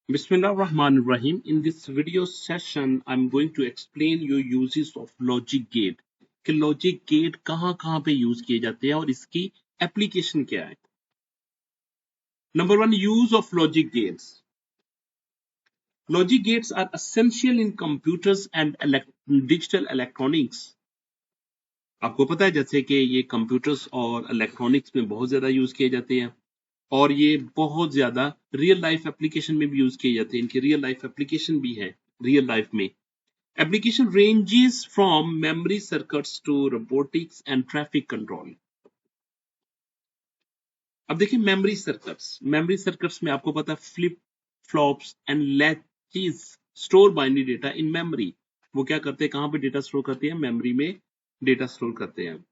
Bismillah Rahman Rahim. In this video session, I'm going to explain you uses of logic gate. कि logic gate कहाँ पे use किए जाते हैं और इसकी एप्लीकेशन क्या है. Number one, use of logic gates. Logic gates are essential in computers and digital electronics. आपको पता है जैसे कि ये कंप्यूटर्स और इलेक्ट्रॉनिक्स में बहुत ज्यादा यूज किए जाते हैं और ये बहुत ज्यादा रियल लाइफ एप्लीकेशन में भी यूज किए जाते हैं. इनकी रियल लाइफ एप्लीकेशन भी है रियल लाइफ में. Application ranges from memory circuits to robotics and traffic control. अब देखिए मेमोरी सर्किट्स में आपको पता है flip flops and latches store binary data in memory. वो क्या करते हैं, कहां पे डेटा स्टोर करते हैं, मेमोरी में डेटा स्टोर करते हैं.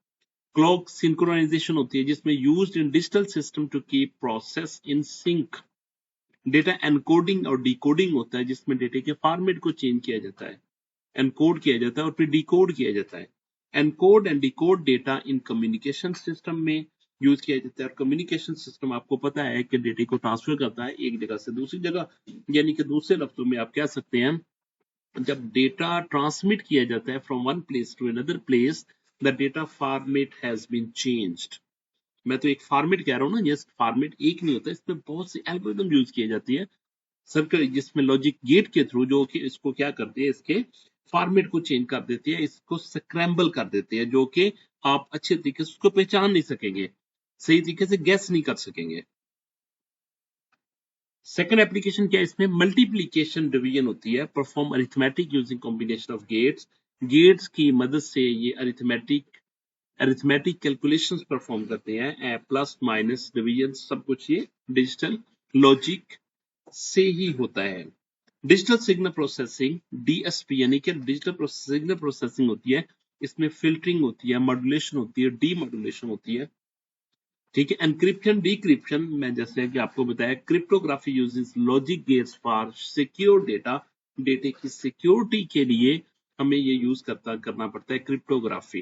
क्लॉक सिंक्रोनाइजेशन होती है जिसमें used in digital system to keep process in sync. Data encoding और डिकोडिंग होता है जिसमें डेटा के फॉर्मेट को चेंज किया जाता है, एनकोड किया जाता है और फिर डिकोड किया जाता है. Encode and decode data in communication system में यूज किया जाता है. और कम्युनिकेशन सिस्टम आपको पता है कि डेटा को ट्रांसफर करता है एक जगह से दूसरी जगह. यानी कि दूसरे लफ्जों में आप कह सकते हैं जब डेटा ट्रांसमिट किया जाता है from one place to another place, the data format has been changed. मैं तो एक फॉर्मेट कह रहा हूँ ना, ये फॉर्मेट एक नहीं होता, इसमें बहुत सी एल्गोरिथम यूज किए जाती है सर्किट, जिसमें लॉजिक गेट के थ्रू जो कि इसको क्या करते हैं, इसके फॉर्मेट को चेंज कर देती है, इसको स्क्रैम्बल कर देती है, जो कि आप अच्छे तरीके से उसको पहचान नहीं सकेंगे, सही तरीके से गैस नहीं कर सकेंगे. सेकंड एप्लीकेशन क्या है, इसमें मल्टीप्लीकेशन डिवीजन होती है. Perform arithmetic using combination of gates. Gates की मदद से ये अरिथमेटिक कैलकुलेशंस परफॉर्म करते हैं. प्लस माइनस डिवीजन सब कुछ ये डिजिटल लॉजिक से ही होता है. डिजिटल सिग्नल प्रोसेसिंग डीएसपी यानी कि डिजिटल सिग्नल प्रोसेसिंग होती है. इसमें फिल्टरिंग होती है, मॉड्यूलेशन होती है, डीमॉड्यूलेशन होती है. ठीक है. एनक्रिप्शन डिक्रिप्शन मैं जैसे कि आपको बताया, cryptography uses logic gates for secure data. Data की सिक्योरिटी के लिए हमें ये यूज करना पड़ता है cryptography.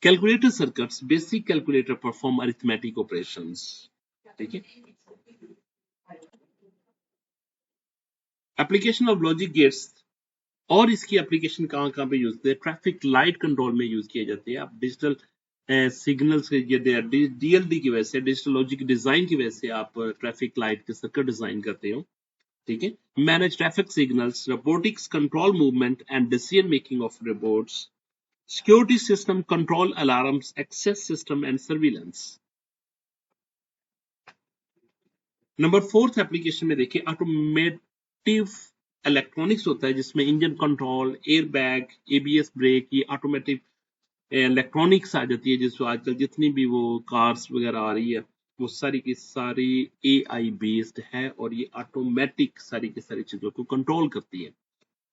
Calculator circuits basic calculator perform arithmetic operations. ठीक है. एप्लीकेशन ऑफ लॉजिक गेट्स और इसकी एप्लीकेशन कहाँ पे यूज होते हैं, ट्रैफिक लाइट कंट्रोल में यूज किए जाते हैं. आप डिजिटल सिग्नल्स डीएलडी की वजह से, डिजिटल लॉजिक डिजाइन की वजह से आप ट्रैफिक लाइट के सर्किट डिजाइन करते हो. ठीक है. Manage traffic signals, robotics control movement and decision making of robots. Security system control alarms, access system and surveillance. Number fourth application में देखिए ऑटोमेटिव इलेक्ट्रॉनिक्स होता है जिसमें engine control, air bag, ABS brake, ये ऑटोमेटिव इलेक्ट्रॉनिक्स आ जाती है. जिसको आजकल जितनी भी वो कार्स वगैरह आ रही है वो सारी की सारी एआई बेस्ड है और ये ऑटोमेटिक सारी की सारी चीजों को कंट्रोल करती है.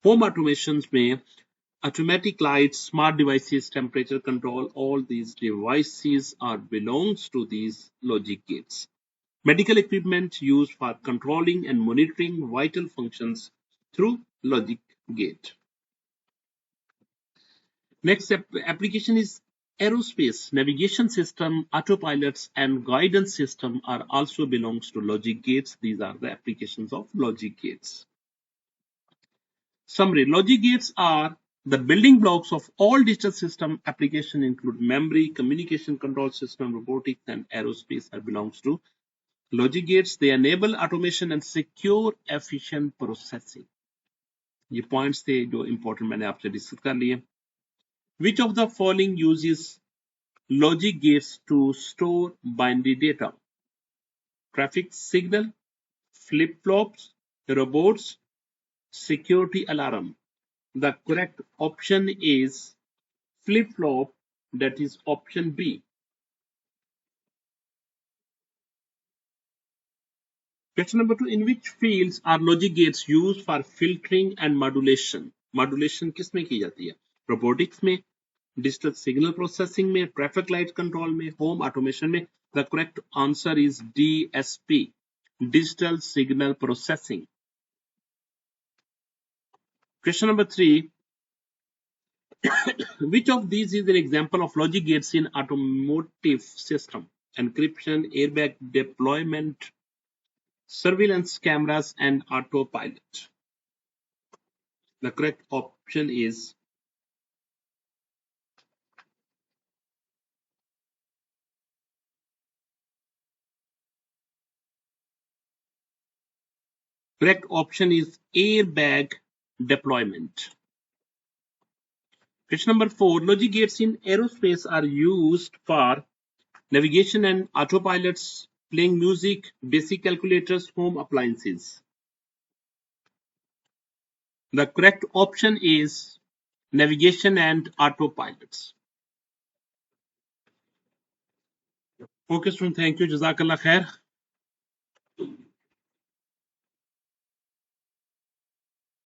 होम ऑटोमेशन में automatic lights, smart devices, temperature control, all these devices are belongs to these logic gates. Medical equipment used for controlling and monitoring vital functions through logic gate. Next application is aerospace. Navigation system, autopilots and guidance system are also belongs to logic gates. These are the applications of logic gates. Summary. Logic gates are the building blocks of all digital system application, include memory, communication control system, robotics and aerospace are belongs to logic gates. They enable automation and secure efficient processing. ये points थे जो important मैंने आपसे discuss कर लिए. Which of the following uses logic gates to store binary data? Traffic signal, flip flops, robots, security alarm. The correct option is flip flop, that is option B. Question number 2. In which fields are logic gates used for filtering and modulation? Modulation किस में की जाती है? Robotics में, digital signal processing में, traffic light control में, home automation में. The correct answer is DSP, digital signal processing. Question number 3. Which of these is an example of logic gates in automotive system? Encryption, airbag deployment, surveillance cameras and autopilot. The correct option is airbag deployment. Question number 4. Logic gates in aerospace are used for navigation and autopilots, playing music, basic calculators, home appliances. The correct option is navigation and autopilots. Okay, student, thank you. Jazakallah khair.